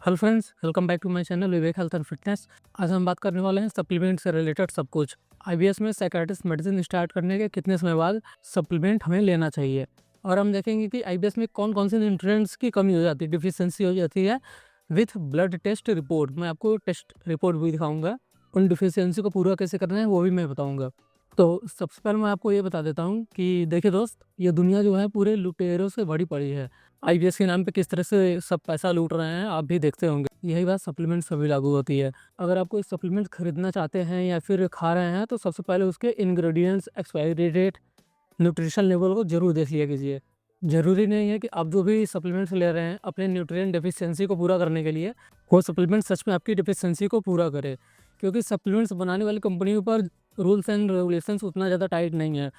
Hello friends, welcome back to my channel Vivek health and fitness. आज हम बात करने वाले हैं सप्लीमेंट से रिलेटेड सब कुछ। आईबीएस में साइकियाट्रिस्ट मेडिसिन स्टार्ट करने के कितने समय बाद सप्लीमेंट हमें लेना चाहिए, और हम देखेंगे कि आईबीएस में कौन कौन से न्यूट्रिएंट्स की कमी हो जाती है, डिफिशियंसी हो जाती है विथ ब्लड टेस्ट रिपोर्ट। मैं आपको टेस्ट रिपोर्ट भी दिखाऊंगा, उन डिफिशियंसी को पूरा कैसे करना है वो भी मैं बताऊँगा। तो सबसे पहले मैं आपको ये बता देता हूँ कि देखिए दोस्त, ये दुनिया जो है पूरे लुटेरों से भरी पड़ी है। आईबीएस के नाम पे किस तरह से सब पैसा लूट रहे हैं आप भी देखते होंगे। यही बात सप्लीमेंट से भी लागू होती है। अगर आप कोई सप्लीमेंट खरीदना चाहते हैं या फिर खा रहे हैं तो सबसे पहले उसके ingredients, expiry date, nutrition level को जरूर देख लिया कीजिए। ज़रूरी नहीं है कि आप जो भी सप्लीमेंट्स ले रहे हैं अपने न्यूट्रिएंट डेफिशिएंसी को पूरा करने के लिए, वो सप्लीमेंट सच में आपकी डेफिशिएंसी को पूरा करे। क्योंकि सप्लीमेंट्स बनाने वाली कंपनियों पर रूल्स एंड रेगुलेशंस उतना ज़्यादा टाइट नहीं है,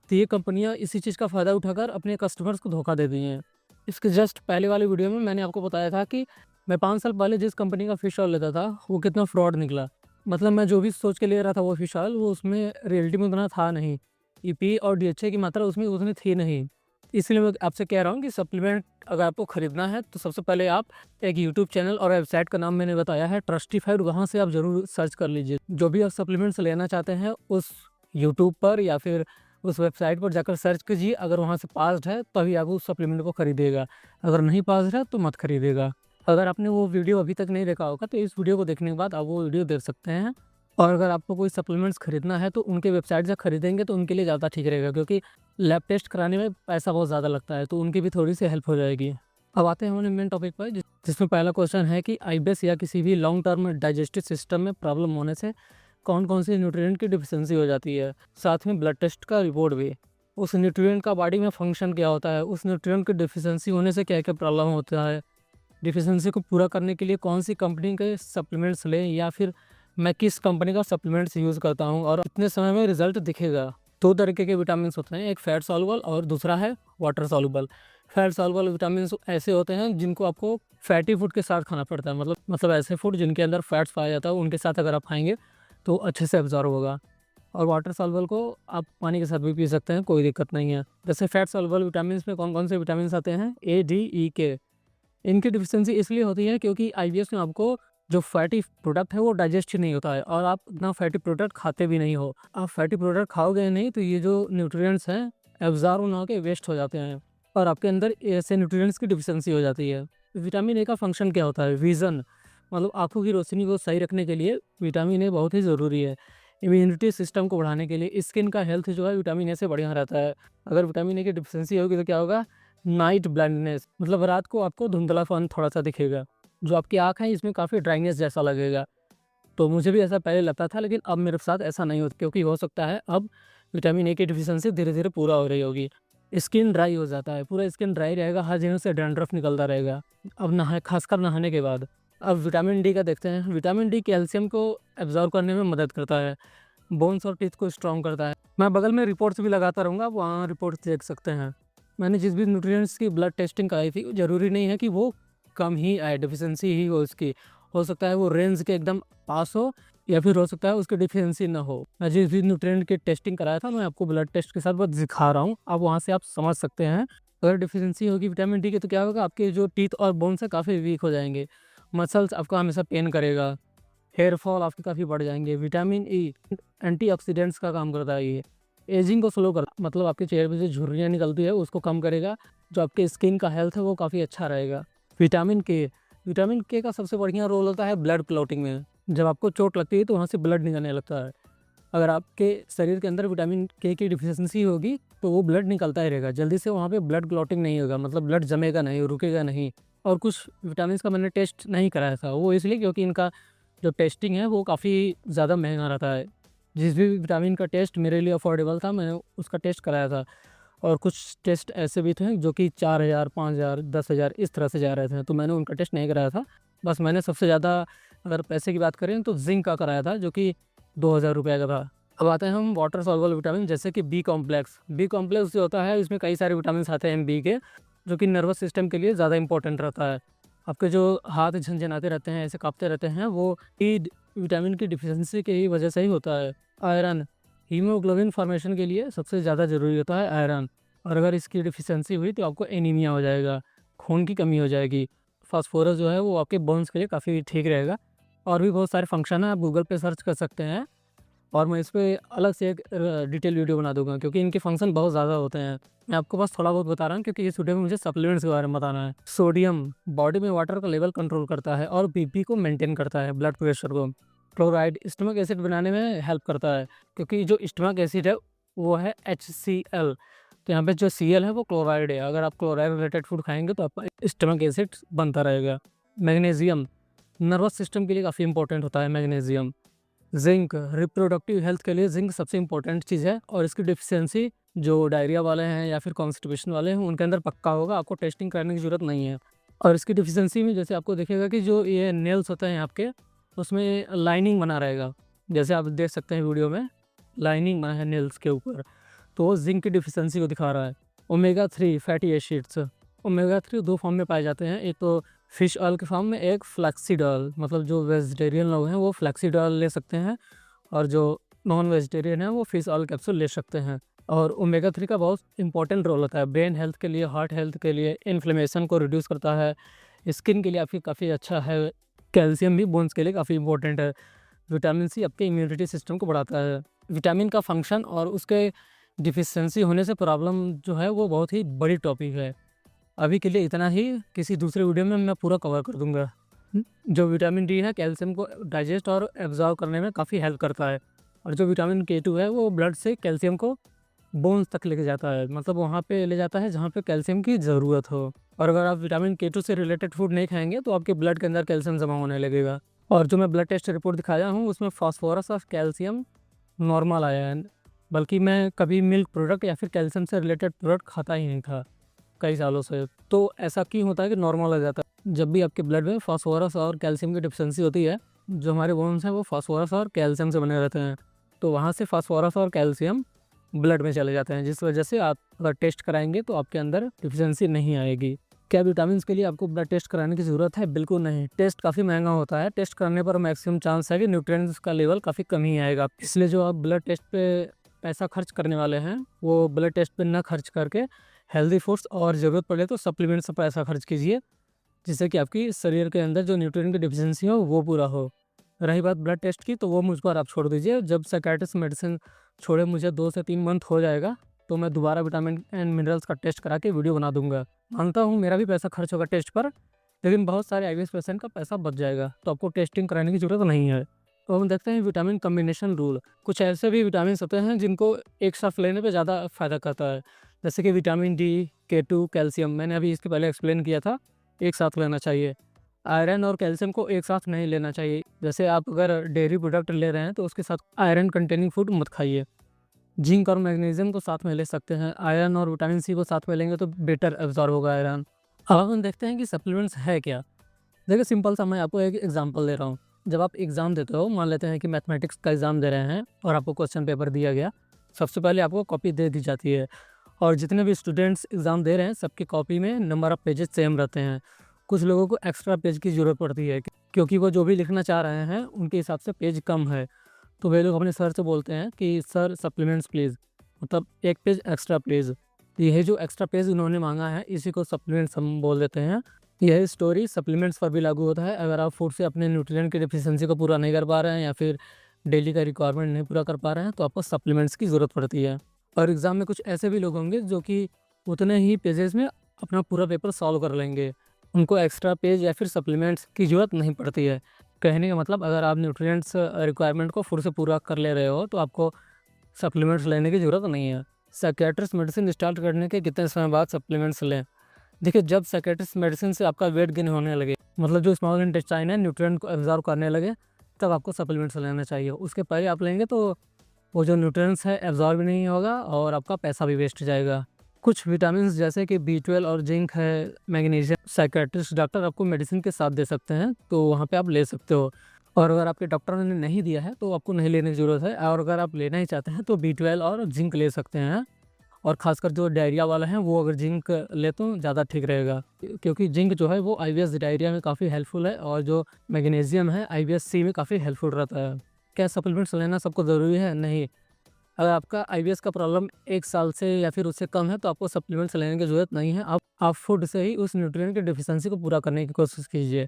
तो ये कंपनियां इसी चीज़ का फ़ायदा उठाकर अपने कस्टमर्स को धोखा दे दी हैं। इसके जस्ट पहले वाली वीडियो में मैंने आपको बताया था कि मैं 5 साल पहले जिस कंपनी का फ़िश ऑयल लेता था वो कितना फ्रॉड निकला। मतलब मैं जो भी सोच के ले रहा था वो फ़िश ऑयल, वो उसमें रियलिटी में उतना था नहीं। ईपी और डीएचए की मात्रा उसमें उतनी थी नहीं। इसलिए मैं आपसे कह रहा हूँ कि सप्लीमेंट अगर आपको ख़रीदना है तो सबसे पहले आप एक यूट्यूब चैनल और वेबसाइट का नाम मैंने बताया है ट्रस्टिफाइड, वहाँ से आप ज़रूर सर्च कर लीजिए। जो भी आप सप्लीमेंट्स लेना चाहते हैं उस यूट्यूब पर या फिर उस वेबसाइट पर जाकर सर्च कीजिए। अगर वहाँ से पास्ड है तभी आप उस सप्लीमेंट को खरीदिएगा, अगर नहीं पास्ड है तो मत खरीदिएगा। अगर आपने वो वीडियो अभी तक नहीं देखा होगा तो इस वीडियो को देखने के बाद आप वो वीडियो देख सकते हैं। और अगर आपको कोई सप्लीमेंट्स खरीदना है तो उनके वेबसाइट से खरीदेंगे तो उनके लिए ज़्यादा ठीक रहेगा, क्योंकि लैब टेस्ट कराने में पैसा बहुत ज़्यादा लगता है, तो उनकी भी थोड़ी सी हेल्प हो जाएगी। अब आते हैं हमारे मेन टॉपिक पर, जिसमें पहला क्वेश्चन है कि आईबीएस या किसी भी लॉन्ग टर्म डाइजेस्टिव सिस्टम में प्रॉब्लम होने से कौन कौन सी न्यूट्रिएंट की डिफिशियंसी हो जाती है। साथ में ब्लड टेस्ट का रिपोर्ट भी, उस न्यूट्रिएंट का बॉडी में फंक्शन क्या होता है, उस न्यूट्रिएंट की डिफिशियंसी होने से क्या क्या प्रॉब्लम होता है, डिफिशियंसी को पूरा करने के लिए कौन सी कंपनी के सप्लीमेंट्स लें या फिर मैं किस कंपनी का सप्लीमेंट्स यूज़ करता हूँ और कितने समय में रिजल्ट दिखेगा। 2 तरीके के विटामिन्स होते हैं, एक फैट सॉल्युबल और दूसरा है water soluble. Fat soluble vitamins ऐसे होते हैं जिनको आपको फैटी फूड के साथ खाना पड़ता है, मतलब ऐसे फूड जिनके अंदर फैट्स पाया जाता है उनके साथ अगर आप खाएंगे तो अच्छे से एब्जॉर्ब होगा। और वाटर सॉल्युबल को आप पानी के साथ भी पी सकते हैं, कोई दिक्कत नहीं है। जैसे फैट सॉल्युबल विटामिन्स में कौन कौन से विटामिन्स आते हैं, ए, डी, ई, के। इनकी डिफिशियंसी इसलिए होती है क्योंकि आईबीएस में आपको जो फैटी प्रोडक्ट है वो डाइजेस्ट ही नहीं होता है, और आप इतना फैटी प्रोडक्ट खाते भी नहीं हो। आप फैटी प्रोडक्ट खाओगे नहीं तो ये जो न्यूट्रिएंट्स हैं एब्जॉर्ब ना होकर वेस्ट हो जाते हैं और आपके अंदर ऐसे न्यूट्रिएंट्स की डिफिशियंसी हो जाती है। विटामिन ए का फंक्शन क्या होता है, विज़न, मतलब आँखों की रोशनी को सही रखने के लिए विटामिन ए बहुत ही ज़रूरी है। इम्यूनिटी सिस्टम को बढ़ाने के लिए, स्किन का हेल्थ जो है विटामिन ए से बढ़िया रहता है। अगर विटामिन ए की डिफिशियंसी होगी तो क्या होगा, नाइट ब्लाइंडनेस, मतलब रात को आपको धुंधलापन थोड़ा-सा दिखेगा। जो आपकी आँख है इसमें काफ़ी ड्राइनेस जैसा लगेगा। तो मुझे भी ऐसा पहले लगता था, लेकिन अब मेरे साथ ऐसा नहीं होता, क्योंकि हो सकता है अब विटामिन ए की डिफिशियंसी धीरे-धीरे पूरा हो रही होगी। स्किन ड्राई हो जाता है, पूरा स्किन ड्राई रहेगा, हर जगह से डैंड्रफ निकलता रहेगा। अब खासकर नहाने के बाद। अब विटामिन डी का देखते हैं। विटामिन डी कैल्शियम को एब्ज़ॉर्ब करने में मदद करता है, बोन्स और टीथ को स्ट्रॉन्ग करता है। मैं बगल में रिपोर्ट्स भी लगाता रहूँगा, आप वहाँ रिपोर्ट्स देख सकते हैं। मैंने जिस भी न्यूट्रिएंट्स की ब्लड टेस्टिंग कराई थी, ज़रूरी नहीं है कि वो कम ही आए, डेफिशिएंसी ही हो उसकी। हो सकता है वो रेंज के एकदम पास हो या फिर हो सकता है उसकी डेफिशिएंसी ना हो। मैं जिस भी न्यूट्रिएंट की टेस्टिंग कराया था मैं आपको ब्लड टेस्ट के साथ बस दिखा रहा हूँ, आप वहाँ से आप समझ सकते हैं। अगर डेफिशिएंसी होगी विटामिन डी की तो क्या होगा, आपके जो टीथ और बोन्स है काफ़ी वीक हो जाएंगे, मसल्स आपको हमेशा पेन करेगा, हेयर फॉल आपके काफ़ी बढ़ जाएंगे। विटामिन ई एंटीऑक्सीडेंट्स का काम करता है, ये एजिंग को स्लो कर, मतलब आपके चेहरे पे जो झुर्रियाँ निकलती है उसको कम करेगा। जो आपके स्किन का हेल्थ है वो काफ़ी अच्छा रहेगा। विटामिन के का सबसे बढ़िया रोल होता है ब्लड क्लॉटिंग में। जब आपको चोट लगती है तो वहाँ से ब्लड निकलने लगता है। अगर आपके शरीर के अंदर विटामिन के की डिफिशियंसी होगी तो वो ब्लड निकलता ही रहेगा, जल्दी से वहाँ पे ब्लड क्लॉटिंग नहीं होगा, मतलब ब्लड जमेगा नहीं, रुकेगा नहीं। और कुछ विटामिन का मैंने टेस्ट नहीं कराया था, वो इसलिए क्योंकि इनका जो टेस्टिंग है वो काफ़ी ज़्यादा महंगा रहता है। जिस भी विटामिन का टेस्ट मेरे लिए अफोर्डेबल था मैंने उसका टेस्ट कराया था। और कुछ टेस्ट ऐसे भी थे जो कि 4,000, 5,000, 10,000 इस तरह से जा रहे थे, तो मैंने उनका टेस्ट नहीं कराया था। बस मैंने सबसे ज़्यादा अगर पैसे की बात करें तो जिंक का कराया था, जो कि 2,000 रुपये का था। अब आते हैं हम वाटर सॉल्युबल विटामिन, जैसे कि बी कॉम्प्लेक्स। बी कॉम्प्लेक्स जो होता है इसमें कई सारे विटामिन आते हैं बी के, जो कि नर्वस सिस्टम के लिए ज़्यादा इंपॉर्टेंट रहता है। आपके जो हाथ झनझनाते रहते हैं, ऐसे काँपते रहते हैं, वो ई विटामिन की डिफिशियंसी की ही वजह से ही होता है। आयरन, हीमोग्लोबिन फॉर्मेशन के लिए सबसे ज़्यादा ज़रूरी होता है आयरन, और अगर इसकी डिफिशियंसी हुई तो आपको एनीमिया हो जाएगा, खून की कमी हो जाएगी। फास्फोरस जो है वो आपके बोन्स के लिए काफ़ी ठीक रहेगा। और भी बहुत सारे फंक्शन हैं, आप गूगल पे सर्च कर सकते हैं और मैं इस पे अलग से एक डिटेल वीडियो बना दूँगा क्योंकि इनके फंक्शन बहुत ज़्यादा होते हैं। मैं आपको बस थोड़ा बहुत बता रहा हूँ क्योंकि इस वीडियो में मुझे सप्लीमेंट्स के बारे में बताना है। सोडियम बॉडी में वाटर का लेवल कंट्रोल करता है और बीपी को मेंटेन करता है, ब्लड प्रेशर को। क्लोराइड स्टमक एसिड बनाने में हेल्प करता है क्योंकि जो स्टमक एसिड है वो है HCl। तो यहाँ पे जो Cl है वो क्लोराइड है। अगर आप क्लोराइड रिलेटेड फूड खाएँगे तो आपका स्टमक एसिड बनता रहेगा। मैग्नीशियम नर्वस सिस्टम के लिए काफ़ी इंपॉर्टेंट होता है मैग्नीशियम। जिंक रिप्रोडक्टिव हेल्थ के लिए जिंक सबसे इम्पोर्टेंट चीज़ है और इसकी डिफिशियंसी जो डायरिया वाले हैं या फिर कॉन्स्टिपेशन वाले हैं उनके अंदर पक्का होगा, आपको टेस्टिंग करने की ज़रूरत नहीं है। और इसकी डिफिशियंसी में जैसे आपको दिखेगा कि जो ये नेल्स होते हैं आपके, उसमें लाइनिंग बना रहेगा, जैसे आप देख सकते हैं वीडियो में लाइनिंग बना है नेल्स के ऊपर, तो वो जिंक की डिफिशियंसी को दिखा रहा है। ओमेगा 3 फैटी एसिड्स, ओमेगा 3 दो फॉर्म में पाए जाते हैं, एक तो फिश ऑयल के फॉर्म में, एक फ्लैक्सीड ऑयल। मतलब जो वेजिटेरियन लोग हैं वो फ्लैक्सीड ऑयल ले सकते हैं और जो नॉन वेजिटेरियन है वो फिश ऑयल कैप्सूल ले सकते हैं। और ओमेगा 3 का बहुत इंपॉर्टेंट रोल होता है ब्रेन हेल्थ के लिए, हार्ट हेल्थ के लिए, इन्फ्लेमेशन को रिड्यूस करता है, स्किन के लिए आपकी काफ़ी अच्छा है। कैल्शियम भी बोन्स के लिए काफ़ी इंपॉर्टेंट है। विटामिन सी आपके इम्यूनिटी सिस्टम को बढ़ाता है। विटामिन का फंक्शन और उसके डिफिशियंसी होने से प्रॉब्लम जो है वो बहुत ही बड़ी टॉपिक है। अभी के लिए इतना ही, किसी दूसरे वीडियो में मैं पूरा कवर कर दूंगा। जो विटामिन डी है कैल्शियम को डाइजेस्ट और एब्जॉर्व करने में काफ़ी हेल्प करता है और जो विटामिन K2 है वो ब्लड से कैल्शियम को बोन्स तक लेके जाता है, मतलब वहाँ पे ले जाता है जहाँ पे कैल्शियम की ज़रूरत हो। और अगर आप विटामिन K2 से रिलेटेड फूड नहीं खाएंगे तो आपके ब्लड के अंदर कैल्शियम जमा होने लगेगा। और जो मैं ब्लड टेस्ट रिपोर्ट दिखाया हूँ उसमें फास्फोरस और कैल्शियम नॉर्मल आया है, बल्कि मैं कभी मिल्क प्रोडक्ट या फिर कैल्शियम से रिलेटेड प्रोडक्ट खाता ही नहीं था कई सालों से। तो ऐसा क्यों होता है कि नॉर्मल आ जाता है? जब भी आपके ब्लड में फास्फोरस और कैल्शियम की डिफिशियंसी होती है, जो हमारे बोन्स हैं वो फास्फोरस और कैल्शियम से बने रहते हैं, तो वहाँ से फास्फोरस और कैल्शियम ब्लड में चले जाते हैं, जिस वजह से आप अगर टेस्ट कराएंगे तो आपके अंदर डिफिशियंसी नहीं आएगी। क्या विटामिन के लिए आपको ब्लड टेस्ट कराने की ज़रूरत है? बिल्कुल नहीं। टेस्ट काफ़ी महंगा होता है, टेस्ट करने पर मैक्सिमम चांस है कि न्यूट्रिएंट्स का लेवल काफ़ी कम ही आएगा। इसलिए जो आप ब्लड टेस्ट पे पैसा खर्च करने वाले हैं वो ब्लड टेस्ट पे ना खर्च करके हेल्दी फूड्स और ज़रूरत पड़े तो सप्लीमेंट्स पर पैसा खर्च कीजिए, जिससे कि आपकी शरीर के अंदर जो न्यूट्रिएंट की डिफिशियंसी हो वो पूरा हो। रही बात ब्लड टेस्ट की, तो वो मुझ पर आप छोड़ दीजिए। जब साइकियाट्रिस्ट मेडिसिन छोड़े मुझे 2 से 3 मंथ हो जाएगा तो मैं दोबारा विटामिन एंड मिनरल्स का टेस्ट करा के वीडियो बना दूंगा। मानता हूँ मेरा भी पैसा खर्च होगा टेस्ट पर, लेकिन बहुत सारे IBS पेशेंट का पैसा बच जाएगा, तो आपको टेस्टिंग कराने की ज़रूरत नहीं है। तो हम देखते हैं विटामिन कम्बिनेशन रूल। कुछ ऐसे भी विटामिन होते हैं जिनको एक साथ लेने पे ज़्यादा फ़ायदा करता है, जैसे कि विटामिन डी, K2, कैल्शियम। मैंने अभी इसके पहले एक्सप्लेन किया था, एक साथ लेना चाहिए। आयरन और कैल्शियम को एक साथ नहीं लेना चाहिए। जैसे आप अगर डेयरी प्रोडक्ट ले रहे हैं तो उसके साथ आयरन कंटेनिंग फूड मत खाइए। जिंक और मैग्नीशियम को साथ में ले सकते हैं, आयरन और विटामिन सी को साथ में लेंगे तो बेटर एब्जॉर्ब होगा आयरन। अब हम देखते हैं कि सप्लीमेंट्स है क्या। देखिए सिंपल सा मैं आपको एक एग्जांपल दे रहा हूँ। जब आप एग्ज़ाम देते हो, मान लेते हैं कि मैथमेटिक्स का एग्ज़ाम दे रहे हैं और आपको क्वेश्चन पेपर दिया गया, सबसे पहले आपको कॉपी दे दी जाती है और जितने भी स्टूडेंट्स एग्ज़ाम दे रहे हैं सबकी कॉपी में नंबर ऑफ़ पेजेस सेम रहते हैं। कुछ लोगों को एक्स्ट्रा पेज की ज़रूरत पड़ती है क्योंकि वो जो भी लिखना चाह रहे हैं उनके हिसाब से पेज कम है, तो वे लोग अपने सर से बोलते हैं कि सर सप्लीमेंट्स प्लीज़, मतलब एक पेज एक्स्ट्रा प्लीज़। यही जो एक्स्ट्रा पेज उन्होंने मांगा है इसी को सप्लीमेंट्स हम बोल देते हैं। यही स्टोरी सप्लीमेंट्स पर भी लागू होता है। अगर आप फूड से अपने न्यूट्रिएंट की डिफिशियंसी को पूरा नहीं कर पा रहे हैं या फिर डेली का रिक्वायरमेंट नहीं पूरा कर पा रहे हैं तो आपको सप्लीमेंट्स की ज़रूरत पड़ती है। और एग्ज़ाम में कुछ ऐसे भी लोग होंगे जो कि उतने ही पेजेस में अपना पूरा पेपर सॉल्व कर लेंगे, उनको एक्स्ट्रा पेज या फिर सप्लीमेंट्स की ज़रूरत नहीं पड़ती है। कहने का मतलब अगर आप न्यूट्रिएंट्स रिक्वायरमेंट को फूड से पूरा कर ले रहे हो तो आपको सप्लीमेंट्स लेने की ज़रूरत नहीं है। साइकियाट्रिस्ट मेडिसिन स्टार्ट करने के कितने समय बाद सप्लीमेंट्स लें? देखिए जब साइकियाट्रिस्ट मेडिसिन से आपका वेट गेन होने लगे, मतलब जो स्मॉल इंटेस्टाइन है न्यूट्रिएंट को एब्जॉर्ब करने लगे, तब आपको सप्लीमेंट्स लेना चाहिए। उसके पहले आप लेंगे तो वो जो न्यूट्रिएंट्स है एब्जॉर्ब भी नहीं होगा और आपका पैसा भी वेस्ट जाएगा। कुछ विटामिन जैसे कि B12 और जिंक है, मैग्नीशियम, साइकियाट्रिस्ट डॉक्टर आपको मेडिसिन के साथ दे सकते हैं, तो वहाँ पे आप ले सकते हो। और अगर आपके डॉक्टर ने नहीं दिया है तो आपको नहीं लेने की ज़रूरत है। और अगर आप लेना ही चाहते हैं तो B12 और जिंक ले सकते हैं। और ख़ासकर जो डायरिया वाला है वो अगर जिंक ले तो ज़्यादा ठीक रहेगा, क्योंकि जिंक जो है वो IBS डायरिया में काफ़ी हेल्पफुल है और जो मैग्नीशियम है IBS-C में काफ़ी हेल्पफुल रहता है। क्या सप्लीमेंट्स लेना सबको ज़रूरी है? नहीं। अगर आपका आईबीएस का प्रॉब्लम 1 साल से या फिर उससे कम है तो आपको सप्लीमेंट्स लेने की ज़रूरत नहीं है। आप फूड से ही उस न्यूट्रिएंट की डेफिशिएंसी को पूरा करने की कोशिश कीजिए।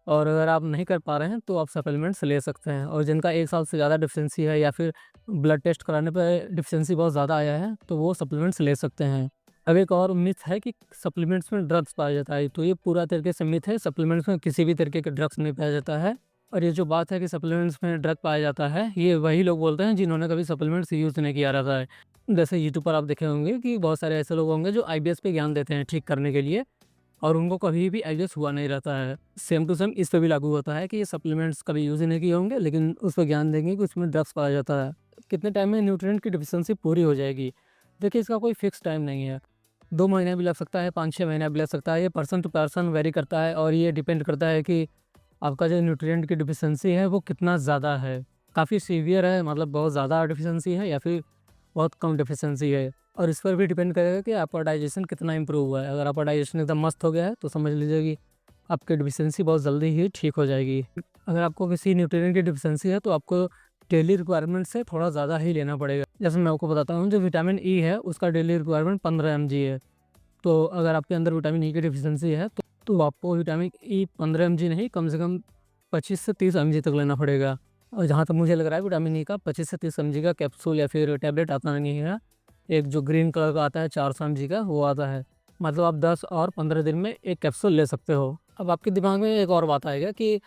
और अगर आप नहीं कर पा रहे हैं तो आप सप्लीमेंट्स ले सकते हैं। और जिनका 1 साल से ज़्यादा डेफिशिएंसी है या फिर ब्लड टेस्ट कराने पे डेफिशिएंसी बहुत ज़्यादा आया है तो वो सप्लीमेंट्स ले सकते हैं। अब एक और मिथ है कि सप्लीमेंट्स में ड्रग्स पाया जाता है, तो ये पूरा तरीके से मिथ है। सप्लीमेंट्स में किसी भी तरीके के ड्रग्स नहीं पाया जाता है। और ये जो बात है कि सप्लीमेंट्स में ड्रग पाया जाता है, ये वही लोग बोलते हैं जिन्होंने कभी सप्लीमेंट्स यूज़ नहीं किया रहता है। जैसे यूट्यूब पर आप देखे होंगे कि बहुत सारे ऐसे लोग होंगे जो आईबीएस पे ज्ञान देते हैं ठीक करने के लिए, और उनको कभी भी आईबीएस हुआ नहीं रहता है। सेम टू सेम इस पे भी लागू होता है कि ये सप्लीमेंट्स कभी यूज़ ही नहीं किए होंगे, लेकिन उस पे ज्ञान देंगे कि उसमें ड्रग्स पाया जाता है। कितने टाइम में न्यूट्रिएंट की डेफिशिएंसी पूरी हो जाएगी? देखिए, इसका कोई फिक्स टाइम नहीं है। 2 महीने भी लग सकता है, 5-6 महीना भी लग सकता है। ये पर्सन टू पर्सन वेरी करता है और ये डिपेंड करता है कि आपका जो न्यूट्रिएंट की डेफिशिएंसी है वो कितना ज़्यादा है। काफ़ी सीवियर है, मतलब बहुत ज़्यादा डेफिशिएंसी है, या फिर बहुत कम डेफिशिएंसी है। और इस पर भी डिपेंड करेगा कि आपका डाइजेशन कितना इम्प्रूव हुआ है। अगर आपका डाइजेशन एकदम मस्त हो गया है तो समझ लीजिए कि आपकी डेफिशिएंसी बहुत जल्दी ही ठीक हो जाएगी। अगर आपको किसी न्यूट्रिएंट की डेफिशिएंसी है तो आपको डेली रिक्वायरमेंट से थोड़ा ज़्यादा ही लेना पड़ेगा। जैसे मैं आपको बताता हूँ, जो विटामिन ई है उसका डेली रिक्वायरमेंट 15 mg है। तो अगर आपके अंदर विटामिन ई की डेफिशिएंसी है तो आपको विटामिन ई 15 mg नहीं, कम से कम 25 से 30 mg तक लेना पड़ेगा। और जहाँ तक मुझे लग रहा है, विटामिन ई का 25 से 30 mg का कैप्सूल या फिर टैबलेट आता नहीं है। एक जो ग्रीन कलर का आता है 400 mg का, वो आता है। मतलब आप 10 और 15 दिन में एक कैप्सूल ले सकते हो। अब आपके दिमाग में एक और बात आएगा कि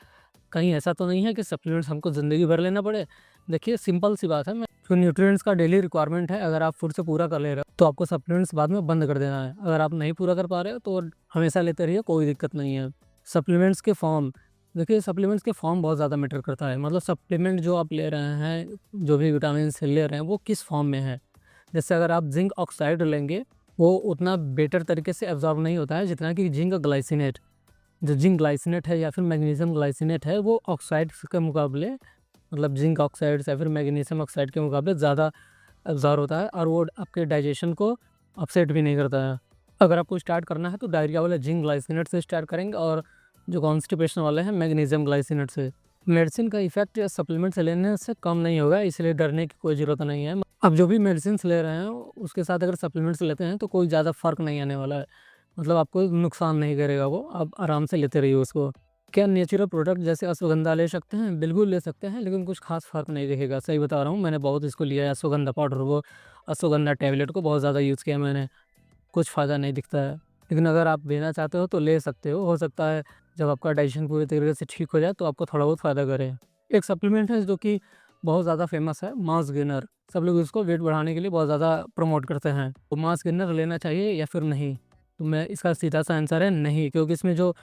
कहीं ऐसा तो नहीं है कि सप्लीमेंट्स हमको ज़िंदगी भर लेना पड़े। देखिए, सिंपल सी बात है, मैं जो न्यूट्रिएंट्स का डेली रिक्वायरमेंट है, अगर आप फूड से पूरा कर ले रहे हो तो आपको सप्लीमेंट्स बाद में बंद कर देना है। अगर आप नहीं पूरा कर पा रहे हो तो हमेशा लेते रहिए, कोई दिक्कत नहीं है। सप्लीमेंट्स के फॉर्म, देखिए सप्लीमेंट्स के फॉर्म बहुत ज़्यादा मैटर करता है। मतलब सप्लीमेंट जो आप ले रहे हैं, जो भी विटामिन से ले रहे हैं, वो किस फॉर्म में है। जैसे अगर आप जिंक ऑक्साइड लेंगे, वो उतना बेटर तरीके से एब्जॉर्ब नहीं होता है जितना कि जिंक ग्लाइसिनेट। जो जिंक ग्लाइसिनेट है या फिर मैग्नीशियम ग्लाइसिनेट है, वो ऑक्साइड्स के मुकाबले, मतलब जिंक ऑक्साइड्स या फिर मैग्नीशियम ऑक्साइड के मुकाबले ज़्यादा एब्जॉर्ब होता है और वो आपके डाइजेशन को अपसेट भी नहीं करता है। अगर आपको स्टार्ट करना है तो डायरिया वाले जिंक ग्लाइसिनेट से स्टार्ट करेंगे, और जो कॉन्स्टिपेशन वाले हैं मैग्नीशियम ग्लाइसिनेट से। मेडिसिन का इफेक्ट या सप्लीमेंट्स लेने से कम नहीं होगा, इसलिए डरने की कोई ज़रूरत नहीं है। आप जो भी मेडिसिन ले रहे हैं उसके साथ अगर सप्लीमेंट्स लेते हैं तो कोई ज़्यादा फ़र्क नहीं आने वाला है। मतलब आपको नुकसान नहीं करेगा वो, आप आराम से लेते रहिए उसको। क्या नेचुरल प्रोडक्ट जैसे अश्वगंधा ले सकते हैं? बिल्कुल ले सकते हैं, लेकिन कुछ खास फ़र्क नहीं दिखेगा। सही बता रहा हूँ, मैंने बहुत इसको लिया है, अश्वगंधा पाउडर, वो अश्वगंधा टैबलेट को बहुत ज़्यादा यूज़ किया मैंने, कुछ फ़ायदा नहीं दिखता है। लेकिन अगर आप लेना चाहते हो तो ले सकते हो सकता है जब आपका डाइजेशन पूरी तरीके से ठीक हो जाए तो आपको थोड़ा बहुत फ़ायदा करे। एक सप्लीमेंट है जो कि बहुत ज़्यादा फेमस है, मास गेनर। सब लोग इसको वेट बढ़ाने के लिए बहुत ज़्यादा प्रमोट करते हैं। तो मास गेनर लेना चाहिए या फिर नहीं? तो मैं इसका सीधा सा आंसर है नहीं, क्योंकि इसमें जो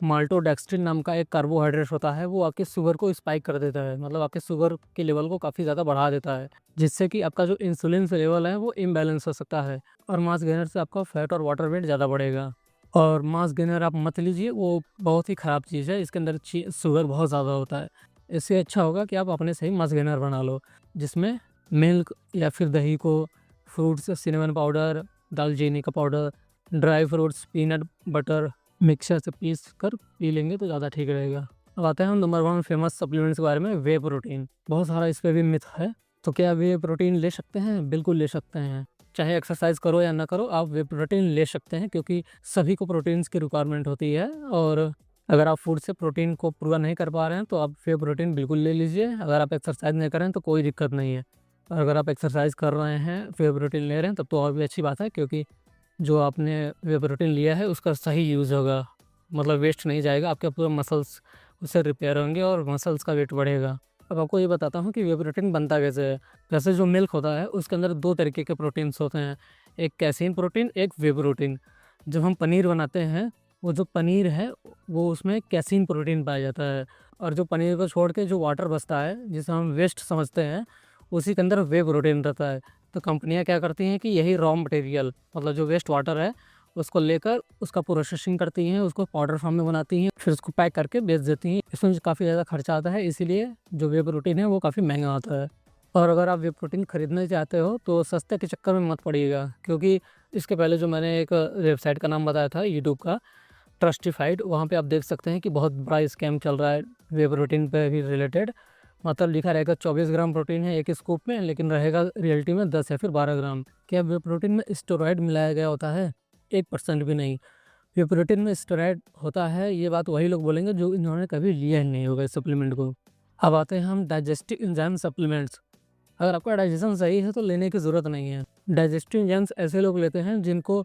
माल्टोडेक्स्ट्रिन नाम का एक कार्बोहाइड्रेट होता है, वो आपके शुगर को स्पाइक कर देता है। मतलब आपके शुगर के लेवल को काफ़ी ज़्यादा बढ़ा देता है, जिससे कि आपका जो इंसुलिन से लेवल है वो इम्बैलेंस हो सकता है। और मास गेनर से आपका फैट और वाटर वेट ज़्यादा बढ़ेगा। और मास गेनर आप मत लीजिए, वो बहुत ही ख़राब चीज़ है, इसके अंदर शुगर बहुत ज़्यादा होता है। इससे अच्छा होगा कि आप अपने से ही मास गेनर बना लो, जिसमें मिल्क या फिर दही को, फ्रूट्स, सिनेमन पाउडर, दालचीनी का powder, dry fruits, peanut butter mixer से पीस कर पी लेंगे तो ज़्यादा ठीक रहेगा। अब आते हैं हम नंबर 1 फेमस सप्लीमेंट्स के बारे में, वे प्रोटीन। बहुत सारा इस पे भी मिथ है। तो क्या वे प्रोटीन ले सकते हैं? बिल्कुल ले सकते हैं। चाहे एक्सरसाइज करो या ना करो, आप वे प्रोटीन ले सकते हैं, क्योंकि सभी को प्रोटीन्स की रिक्वायरमेंट होती है। और अगर आप फूड से प्रोटीन को पूरा नहीं कर पा रहे हैं तो आप वे प्रोटीन बिल्कुल ले लीजिए। अगर आप एक्सरसाइज नहीं कर रहे हैं तो कोई दिक्कत नहीं है। और अगर आप एक्सरसाइज कर रहे हैं, वे प्रोटीन ले रहे हैं, तब तो और भी अच्छी बात है, क्योंकि जो आपने वे प्रोटीन लिया है उसका सही यूज़ होगा। मतलब वेस्ट नहीं जाएगा, आपके पूरे मसल्स उससे रिपेयर होंगे और मसल्स का वेट बढ़ेगा। अब आपको ये बताता हूँ कि वे प्रोटीन बनता कैसे है। जैसे जो मिल्क होता है उसके अंदर 2 तरीके के प्रोटीन्स होते हैं, एक कैसीन प्रोटीन, एक वे प्रोटीन। जब हम पनीर बनाते हैं, वो जो पनीर है वो उसमें कैसीन प्रोटीन पाया जाता है। और जो पनीर को छोड़ के जो वाटर बचता है, जिसे हम वेस्ट समझते हैं, उसी के अंदर वे प्रोटीन रहता है। तो कंपनियाँ क्या करती हैं कि यही रॉ मटेरियल, मतलब जो वेस्ट वाटर है, उसको लेकर उसका प्रोसेसिंग करती हैं, उसको पाउडर फॉर्म में बनाती हैं, फिर उसको पैक करके बेच देती हैं। इसमें काफ़ी ज़्यादा खर्चा आता है, इसीलिए जो वे प्रोटीन है वो काफ़ी महंगा आता है। और अगर आप वे प्रोटीन खरीदना चाहते हो तो सस्ते के चक्कर में मत पड़िएगा, क्योंकि इसके पहले जो मैंने एक वेबसाइट का नाम बताया था यूट्यूब का, ट्रस्टिफाइड, वहाँ पे आप देख सकते हैं कि बहुत बड़ा स्कैम चल रहा है वे प्रोटीन पे भी रिलेटेड। मतलब लिखा रहेगा 24 ग्राम प्रोटीन है एक स्कूप में, लेकिन रहेगा रियलिटी में 10 या फिर 12 ग्राम। क्या वे प्रोटीन में स्टेरॉयड मिलाया गया होता है? 1% भी नहीं। वे प्रोटीन में स्टेरॉयड होता है, ये बात वही लोग बोलेंगे जो इन्होंने कभी लिया ही नहीं होगा इस सप्लीमेंट को। अब आते हैं हम डाइजेस्टिव एंजाइम सप्लीमेंट्स। अगर आपका डाइजेशन सही है तो लेने की ज़रूरत नहीं है। डाइजेस्टिव एंजाइम्स ऐसे लोग लेते हैं जिनको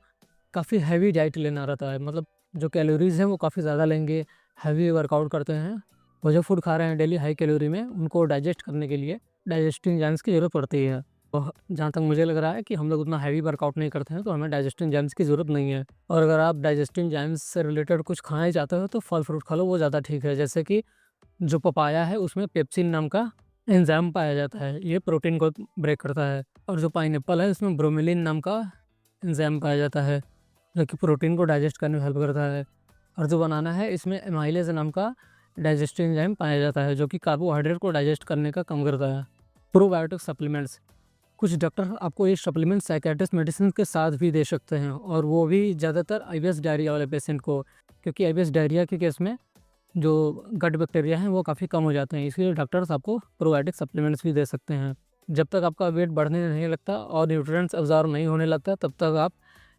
काफ़ी हैवी डाइट लेना रहता है, मतलब जो कैलोरीज़ हैं वो काफ़ी ज़्यादा लेंगे, हैवी वर्कआउट करते हैं, वो जो फूड खा रहे हैं डेली हाई कैलोरी में, उनको डाइजेस्ट करने के लिए डाइजेस्टिव एंजाइम्स की ज़रूरत पड़ती है। और जहाँ तक मुझे लग रहा है कि हम लोग उतना हैवी वर्कआउट नहीं करते हैं, तो हमें डाइजेस्टिव एंजाइम्स की ज़रूरत नहीं है। और अगर आप डाइजेस्टिव एंजाइम्स से रिलेटेड कुछ खाना ही चाहते हो तो फल फ्रूट खा लो, वो ज़्यादा ठीक है। जैसे कि जो पपाया है उसमें पेप्सिन नाम का एंजाइम पाया जाता है, ये प्रोटीन को ब्रेक करता है। और जो पाइनएप्पल है उसमें ब्रोमेलिन नाम का एंजाइम पाया जाता है, जो कि प्रोटीन को डाइजेस्ट करने में हेल्प करता है। और जो बनाना है इसमें एमाइलेज नाम का डाइजेस्टिव एंजाइम पाया जाता है, जो कि कार्बोहाइड्रेट को डाइजेस्ट करने का काम करता है। प्रोबायोटिक सप्लीमेंट्स, कुछ डॉक्टर आपको ये सप्लीमेंट साइकियाट्रिस्ट मेडिसिन के साथ भी दे सकते हैं, और वो भी ज़्यादातर आईबीएस डायरिया वाले पेशेंट को, क्योंकि आईबीएस डायरिया के केस में जो गट बैक्टीरिया हैं वो काफ़ी कम हो जाते हैं, इसलिए डॉक्टर्स आपको प्रोबायोटिक सप्लीमेंट्स भी दे सकते हैं। जब तक आपका वेट बढ़ने नहीं लगता और न्यूट्रिएंट्स अब्जॉर्ब नहीं होने लगता तब तक आप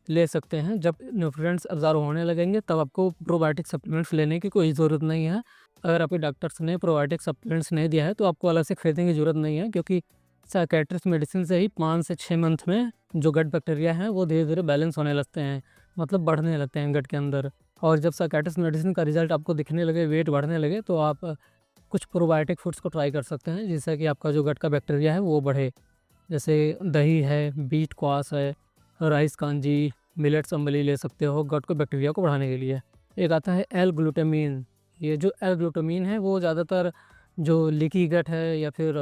ले सकते हैं। जब न्यूट्रिएंट्स अब्जॉर्ब होने लगेंगे तब आपको प्रोबायोटिक सप्लीमेंट्स लेने की कोई ज़रूरत नहीं है। अगर आपके डॉक्टर्स ने प्रोबायोटिक सप्लीमेंट्स नहीं दिया है तो आपको अलग से खरीदने की ज़रूरत नहीं है, क्योंकि साइकियाट्रिस्ट मेडिसिन से ही 5 से 6 मंथ में जो गट बैक्टीरिया हैं वो धीरे धीरे बैलेंस होने लगते हैं, मतलब बढ़ने लगते हैं गट के अंदर। और जब साइकियाट्रिस्ट मेडिसिन का रिजल्ट आपको दिखने लगे, वेट बढ़ने लगे, तो आप कुछ प्रोबायोटिक फूड्स को ट्राई कर सकते हैं, जिससे कि आपका जो गट का बैक्टीरिया है वो बढ़े। जैसे दही है, बीट क्वास है, राइस कांजी, मिलेट्स अम्बली ले सकते हो गट को बैक्टीरिया को बढ़ाने के लिए। एक आता है एल ग्लूटामीन। ये जो एल ग्लूटामीन है वो ज़्यादातर जो लीकी गट है या फिर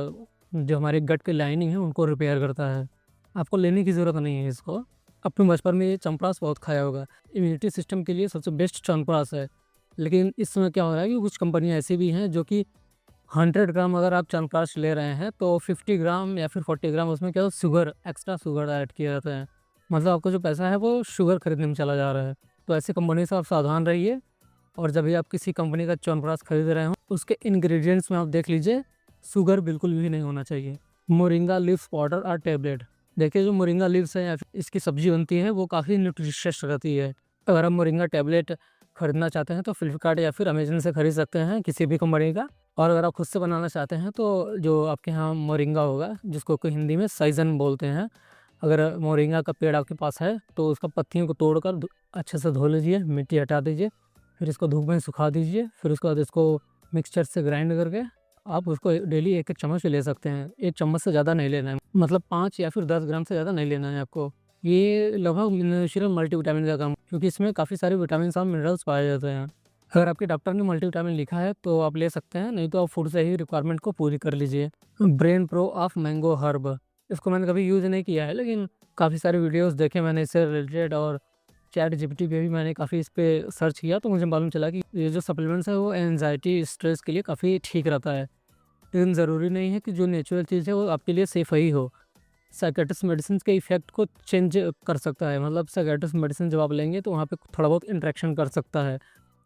जो हमारे गट की लाइनिंग है उनको रिपेयर करता है। आपको लेने की ज़रूरत नहीं है इसको। अपने बचपन में ये च्यवनप्राश बहुत खाया होगा। इम्यूनिटी सिस्टम के लिए सबसे बेस्ट च्यवनप्राश है। लेकिन इस समय क्या हो रहा है कि कुछ कंपनियाँ ऐसी भी हैं जो कि 100 ग्राम अगर आप च्यवनप्राश ले रहे हैं तो 50 ग्राम या फिर 40 ग्राम उसमें क्या शुगर, एक्स्ट्रा शुगर ऐड किया जाता है। मतलब आपका जो पैसा है वो शुगर खरीदने में चला जा रहा है। तो ऐसी कंपनी से आप सावधान रहिए, और जब भी आप किसी कंपनी का च्यवनप्राश खरीद रहे हो उसके इंग्रेडिएंट्स में आप देख लीजिए, शुगर बिल्कुल भी नहीं होना चाहिए। मोरिंगा लीव्स पाउडर और टैबलेट। देखिए जो मोरिंगा लीव्स है या फिर इसकी सब्जी बनती है वो काफ़ी न्यूट्रिशियस रहती है। अगर आप मोरिंगा टैबलेट खरीदना चाहते हैं तो फ्लिपकार्ट या फिर अमेजन से खरीद सकते हैं किसी भी कंपनी का। और अगर आप खुद से बनाना चाहते हैं तो जो आपके यहाँ मोरिंगा होगा, जिसको कि हिंदी में सैजन बोलते हैं, अगर मोरिंगा का पेड़ आपके पास है तो उसका पत्तियों को तोड़कर अच्छे से धो लीजिए, मिट्टी हटा दीजिए, फिर इसको धूप में सुखा दीजिए, फिर उसके बाद इसको मिक्सचर से ग्राइंड करके आप उसको डेली 1-1 चम्मच ले सकते हैं। 1 चम्मच से ज़्यादा नहीं लेना है, मतलब 5 या फिर 10 ग्राम से ज़्यादा नहीं लेना है आपको। ये लगभग नेचुरल मल्टीविटामिन का काम, क्योंकि इसमें काफ़ी सारे विटामिन और मिनरल्स पाए जाते हैं। अगर आपके डॉक्टर ने मल्टीविटामिन लिखा है तो आप ले सकते हैं, नहीं तो आप फूड से ही रिक्वायरमेंट को पूरी कर लीजिए। Brain pro of mango herb, इसको मैंने कभी यूज़ नहीं किया है, लेकिन काफ़ी सारे वीडियोज़ देखे मैंने इससे रिलेटेड, और चैट जीपीटी पे भी मैंने काफ़ी इस पे सर्च किया तो मुझे मालूम चला कि ये जो सप्लीमेंट्स है वो एंजाइटी, स्ट्रेस के लिए काफ़ी ठीक रहता है। लेकिन ज़रूरी नहीं है कि जो नेचुरल चीज़ है वो आपके लिए सेफ़ ही हो। साइकियाट्रिस्ट मेडिसिन के इफ़ेक्ट को चेंज कर सकता है, मतलब साइकियाट्रिस्ट मेडिसिन जब आप लेंगे तो वहाँ पे थोड़ा बहुत इंटरेक्शन कर सकता है।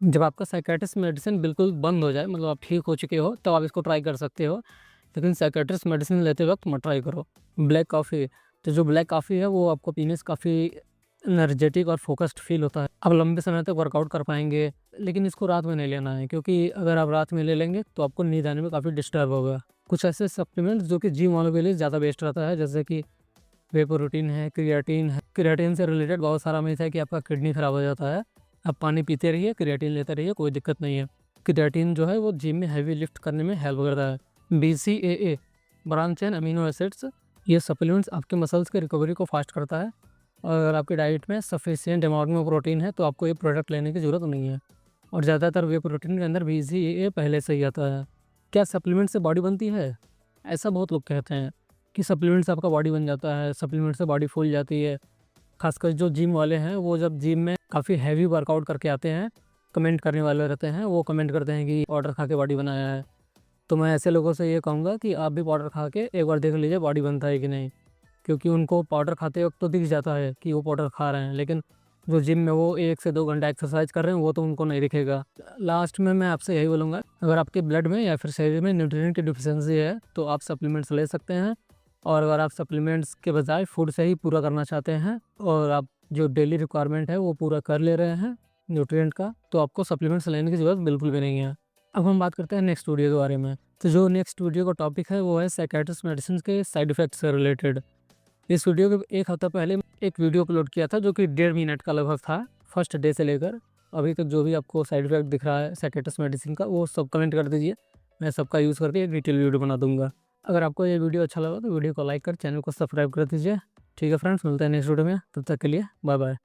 जब आपका साइकियाट्रिस्ट मेडिसिन बिल्कुल बंद हो जाए, मतलब आप ठीक हो चुके हो, तब आप इसको ट्राई कर सकते हो, लेकिन साइकियाट्रिस्ट मेडिसिन लेते वक्त मत ट्राई करो। ब्लैक कॉफ़ी, तो जो ब्लैक कॉफ़ी है वो आपको पीने से काफ़ी एनर्जेटिक और फोकस्ड फील होता है। आप लंबे समय तक वर्कआउट कर पाएंगे, लेकिन इसको रात में नहीं लेना है, क्योंकि अगर आप रात में ले लेंगे तो आपको नींद आने में काफ़ी डिस्टर्ब होगा। कुछ ऐसे सप्लीमेंट्स जो कि जिम वालों के लिए ज़्यादा बेस्ट रहता है, जैसे कि वे प्रोटीन है, क्रिएटिन है। क्रिएटिन से रिलेटेड बहुत सारा मिथ है कि आपका किडनी खराब हो जाता है। आप पानी पीते रहिए, क्रिएटिन लेते रहिए, कोई दिक्कत नहीं है। क्रिएटिन जो है वो जिम में हैवी लिफ्ट करने में हेल्प करता है। BCAA, branch chain amino acids, ये सप्लीमेंट्स आपके मसल्स के रिकवरी को फास्ट करता है। और अगर आपकी डाइट में सफिशिएंट अमाउंट में प्रोटीन है तो आपको ये प्रोडक्ट लेने की ज़रूरत नहीं है। और ज़्यादातर वे प्रोटीन के अंदर BCAA पहले से ही आता है। क्या सप्लीमेंट से बॉडी बनती है? ऐसा बहुत लोग कहते हैं कि सप्लीमेंट से आपका बॉडी बन जाता है, सप्लीमेंट से बॉडी फूल जाती है। खासकर जो जिम वाले हैं वो जब जिम में काफ़ी हैवी वर्कआउट करके आते हैं, कमेंट करने वाले रहते हैं, वो कमेंट करते हैं कि पाउडर खा के बॉडी बनाया है। तो मैं ऐसे लोगों से ये कहूँगा कि आप भी पाउडर खा के एक बार देख लीजिए बॉडी बनता है कि नहीं, क्योंकि उनको पाउडर खाते वक्त तो दिख जाता है कि वो पाउडर खा रहे हैं, लेकिन जो जिम में वो 1 से 2 घंटा एक्सरसाइज कर रहे हैं वो तो उनको नहीं दिखेगा। लास्ट में मैं आपसे यही बोलूँगा, अगर आपके ब्लड में या फिर शरीर में न्यूट्रिएंट की डिफिशियंसी है तो आप सप्लीमेंट्स ले सकते हैं। और अगर आप सप्लीमेंट्स के बजाय फूड से ही पूरा करना चाहते हैं और आप जो डेली रिक्वायरमेंट है वो पूरा कर ले रहे हैं न्यूट्रिएंट का, तो आपको सप्लीमेंट्स लेने की ज़रूरत बिल्कुल भी नहीं है। अब हम बात करते हैं नेक्स्ट वीडियो के बारे में। तो जो नेक्स्ट वीडियो का टॉपिक है वो है साइकियाट्रिस्ट मेडिसिन के साइड इफ़ेक्ट्स से रिलेटेड। इस वीडियो के 1 हफ्ता पहले एक वीडियो अपलोड किया था जो कि 1.5 मिनट का लगभग था। फर्स्ट डे से लेकर अभी तक जो भी आपको साइड इफ़ेक्ट दिख रहा है साइकियाट्रिस्ट मेडिसिन का वो सब कमेंट कर दीजिए, मैं सबका यूज़ करके एक डिटेल वीडियो बना दूँगा। अगर आपको ये वीडियो अच्छा लगा तो वीडियो को लाइक कर चैनल को सब्सक्राइब कर दीजिए। ठीक है फ्रेंड्स, मिलते हैं नेक्स्ट वीडियो में, तब तक के लिए बाय बाय।